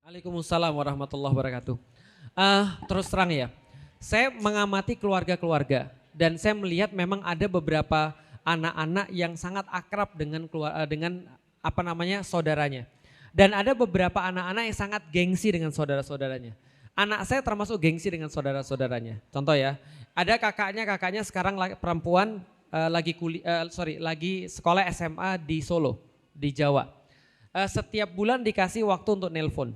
Waalaikumsalam warahmatullahi wabarakatuh. Terus terang ya, saya mengamati keluarga-keluarga dan saya melihat memang ada beberapa anak-anak yang sangat akrab dengan apa namanya saudaranya. Dan ada beberapa anak-anak yang sangat gengsi dengan saudara-saudaranya. Anak saya termasuk gengsi dengan saudara-saudaranya. Contoh ya, ada kakaknya sekarang perempuan lagi sekolah SMA di Solo, di Jawa. Setiap bulan dikasih waktu untuk nelpon.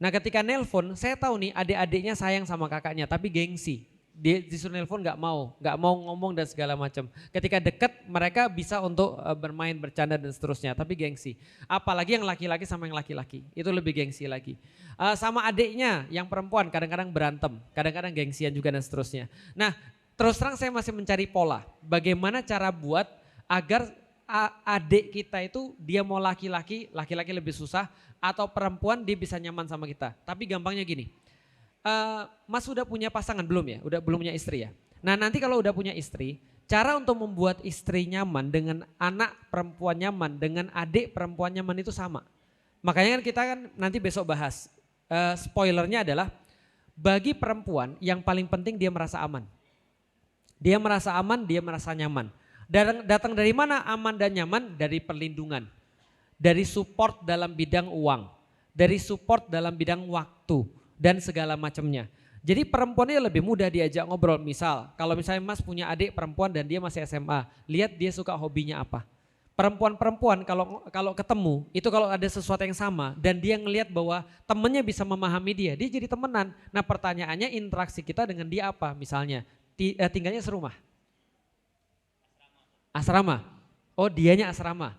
Nah ketika nelpon, saya tahu nih adik-adiknya sayang sama kakaknya, tapi gengsi. Dia disuruh nelpon nggak mau ngomong dan segala macam. Ketika deket mereka bisa untuk bermain, bercanda dan seterusnya, tapi gengsi. Apalagi yang laki-laki sama yang laki-laki, itu lebih gengsi lagi. Sama adiknya yang perempuan kadang-kadang berantem, kadang-kadang gengsian juga dan seterusnya. Nah terus terang saya masih mencari pola, bagaimana cara buat agar adik kita itu dia mau laki-laki lebih susah, atau perempuan dia bisa nyaman sama kita. Tapi gampangnya gini, Mas udah punya pasangan belum ya? Belum punya istri ya? Nah nanti kalau udah punya istri, cara untuk membuat istri nyaman dengan anak perempuan nyaman, dengan adik perempuan nyaman itu sama. Makanya kan kita kan nanti besok bahas, spoilernya adalah bagi perempuan yang paling penting dia merasa aman. Dia merasa aman, dia merasa nyaman. Datang dari mana aman dan nyaman? Dari perlindungan. Dari support dalam bidang uang, dari support dalam bidang waktu dan segala macamnya. Jadi perempuannya lebih mudah diajak ngobrol. Misal, kalau misalnya Mas punya adik perempuan dan dia masih SMA, lihat dia suka hobinya apa. Perempuan-perempuan kalau ketemu, itu kalau ada sesuatu yang sama dan dia ngelihat bahwa temennya bisa memahami dia jadi temenan. Nah pertanyaannya interaksi kita dengan dia apa? Misalnya tinggalnya serumah. Asrama. Oh dianya asrama.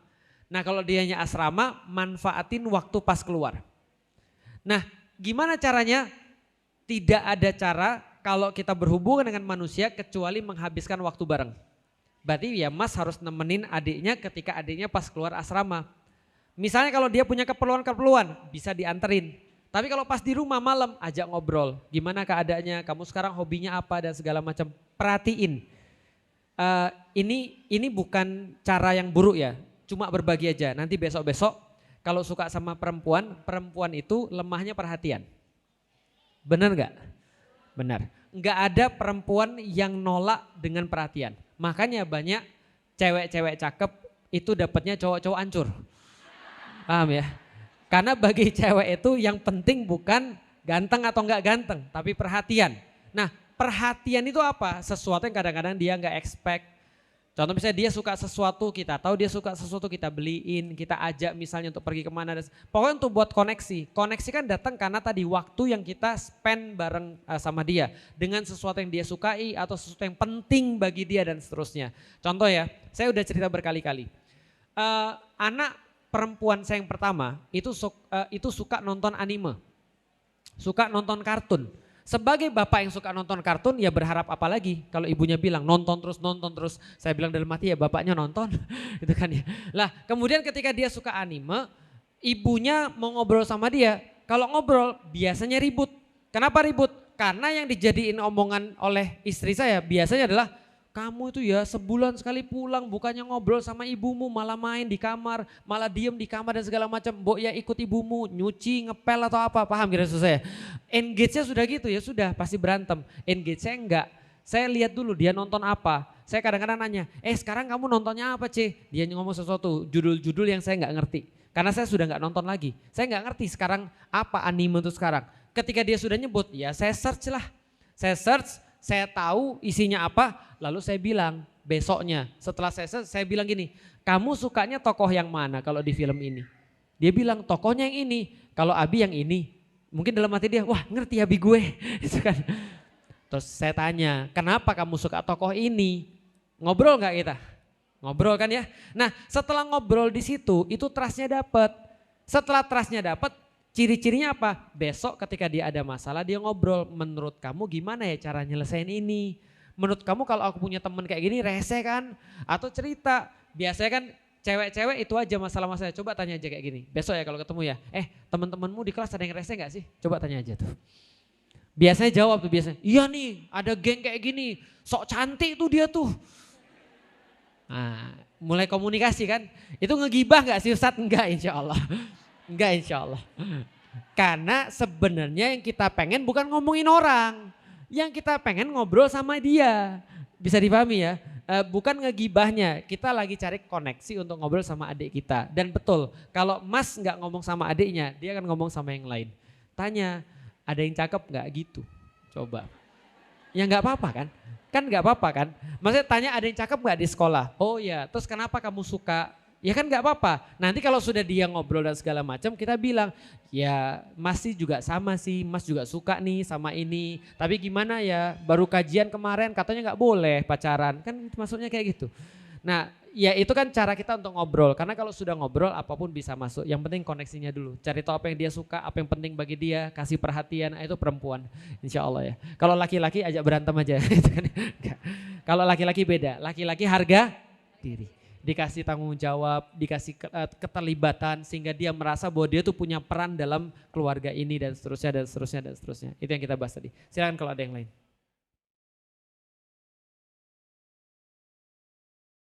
Nah kalau dianya asrama, manfaatin waktu pas keluar. Nah gimana caranya? Tidak ada cara kalau kita berhubungan dengan manusia kecuali menghabiskan waktu bareng. Berarti ya Mas harus nemenin adiknya ketika adiknya pas keluar asrama. Misalnya kalau dia punya keperluan-keperluan bisa dianterin. Tapi kalau pas di rumah malam ajak ngobrol. Gimana keadaannya, kamu sekarang hobinya apa dan segala macam. Perhatiin. Ini bukan cara yang buruk ya. Cuma berbagi aja, nanti besok-besok kalau suka sama perempuan, perempuan itu lemahnya perhatian. Benar gak? Benar. Gak ada perempuan yang nolak dengan perhatian. Makanya banyak cewek-cewek cakep itu dapatnya cowok-cowok hancur. Paham ya? Karena bagi cewek itu yang penting bukan ganteng atau enggak ganteng, tapi perhatian. Nah perhatian itu apa? Sesuatu yang kadang-kadang dia enggak expect. Contoh misalnya dia suka sesuatu, kita tahu dia suka sesuatu, kita beliin, kita ajak misalnya untuk pergi kemana. Pokoknya untuk buat koneksi. Koneksi kan datang karena tadi waktu yang kita spend bareng sama dia. Dengan sesuatu yang dia sukai atau sesuatu yang penting bagi dia dan seterusnya. Contoh ya, saya udah cerita berkali-kali. Anak perempuan saya yang pertama itu suka nonton anime. Suka nonton kartun. Sebagai bapak yang suka nonton kartun ya berharap apa lagi kalau ibunya bilang nonton terus. Saya bilang dalam hati ya bapaknya nonton gitu kan ya. Lah kemudian ketika dia suka anime, ibunya mau ngobrol sama dia. Kalau ngobrol biasanya ribut. Kenapa ribut? Karena yang dijadiin omongan oleh istri saya biasanya adalah kamu itu ya sebulan sekali pulang bukannya ngobrol sama ibumu malah main di kamar, malah diem di kamar dan segala macam. Mbok ya ikut ibumu nyuci, ngepel atau apa, paham kira saya. Engage-nya sudah gitu ya sudah pasti berantem. Engage-nya enggak, saya lihat dulu dia nonton apa. Saya kadang-kadang nanya, sekarang kamu nontonnya apa C? Dia ngomong sesuatu, judul-judul yang saya enggak ngerti. Karena saya sudah enggak nonton lagi. Saya enggak ngerti sekarang apa anime itu sekarang. Ketika dia sudah nyebut, ya saya search lah. Saya search, saya tahu isinya apa, lalu saya bilang besoknya setelah saya bilang gini, kamu sukanya tokoh yang mana kalau di film ini? Dia bilang tokohnya yang ini, kalau Abi yang ini. Mungkin dalam hati dia, wah ngerti Abi gue. Gitu kan. Terus saya tanya, kenapa kamu suka tokoh ini? Ngobrol gak kita? Ngobrol kan ya. Nah setelah ngobrol di situ, itu trustnya dapat. Setelah trustnya dapat, ciri-cirinya apa? Besok ketika dia ada masalah dia ngobrol, menurut kamu gimana ya cara nyelesain ini? Menurut kamu kalau aku punya teman kayak gini rese kan? Atau cerita, biasanya kan cewek-cewek itu aja masalah-masalahnya, coba tanya aja kayak gini. Besok ya kalau ketemu ya, teman-temanmu di kelas ada yang rese gak sih? Coba tanya aja tuh. Biasanya jawab tuh biasanya, iya nih ada geng kayak gini, sok cantik tuh dia tuh. Nah, mulai komunikasi kan, itu ngegibah gak sih Ustadz? Enggak insya Allah. Enggak insya Allah. Karena sebenarnya yang kita pengen bukan ngomongin orang. Yang kita pengen ngobrol sama dia. Bisa dipahami ya? Bukan ngegibahnya, kita lagi cari koneksi untuk ngobrol sama adik kita. Dan betul, kalau Mas nggak ngomong sama adiknya, dia akan ngomong sama yang lain. Tanya, ada yang cakep nggak gitu? Coba. Ya nggak apa-apa kan? Kan nggak apa-apa kan? Maksudnya tanya ada yang cakep nggak di sekolah? Oh ya, terus kenapa kamu suka? Ya kan nggak apa-apa. Nanti kalau sudah dia ngobrol dan segala macam, kita bilang, ya Mas sih juga sama sih, Mas juga suka nih sama ini. Tapi gimana ya, baru kajian kemarin katanya nggak boleh pacaran. Kan maksudnya kayak gitu. Nah ya itu kan cara kita untuk ngobrol. Karena kalau sudah ngobrol apapun bisa masuk. Yang penting koneksinya dulu. Cari tahu apa yang dia suka, apa yang penting bagi dia, kasih perhatian. Itu perempuan insya Allah ya. Kalau laki-laki ajak berantem aja. Kalau laki-laki beda. Laki-laki harga diri. Dikasih tanggung jawab, dikasih keterlibatan sehingga dia merasa bahwa dia tuh punya peran dalam keluarga ini dan seterusnya dan seterusnya dan seterusnya. Itu yang kita bahas tadi. Silakan kalau ada yang lain.